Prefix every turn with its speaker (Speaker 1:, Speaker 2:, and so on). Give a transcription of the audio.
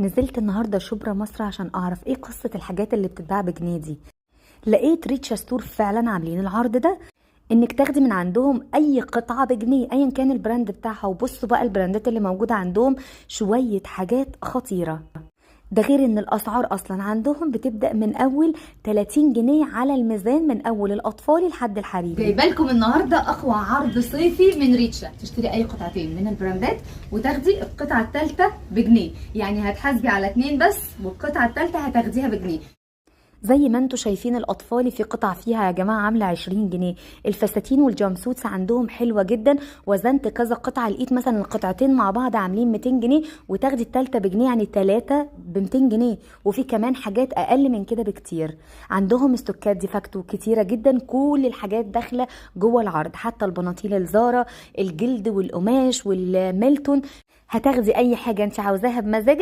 Speaker 1: نزلت النهارده شبرا مصر عشان اعرف ايه قصة الحاجات اللي بتتباع بجنيه دي. لقيت ريتشا ستور فعلا عاملين العرض ده، انك تاخدي من عندهم اي قطعة بجنيه ايا كان البراند بتاعها. وبصوا بقى البراندات اللي موجودة عندهم، شوية حاجات خطيرة. ده غير ان الاسعار اصلا عندهم بتبدأ من اول 30 جنيه على الميزان، من اول الاطفال لحد الحريمي.
Speaker 2: جايبه لكم النهارده اقوى عرض صيفي من ريتشا. تشتري اي قطعتين من البراندات وتاخدي القطعه الثالثه بجنيه، يعني هتحاسبي على 2 بس والقطعه الثالثه هتاخديها بجنيه.
Speaker 1: زي ما انتوا شايفين الاطفال في قطع فيها يا جماعه عامله 20 جنيه. الفساتين والجامسوتس عندهم حلوه جدا، وزنت كذا قطعه لقيت مثلا القطعتين مع بعض عاملين 200 جنيه، وتاخدي التالتة بجنيه، يعني 3 ب 200 جنيه. وفي كمان حاجات اقل من كده بكتير. عندهم استوكات دي فاكتو كتيره جدا، كل الحاجات داخله جوه العرض، حتى البناطيل الزارا، الجلد والقماش والميلتون. هتاخدي اي حاجه انت عاوزاها بمزاجك.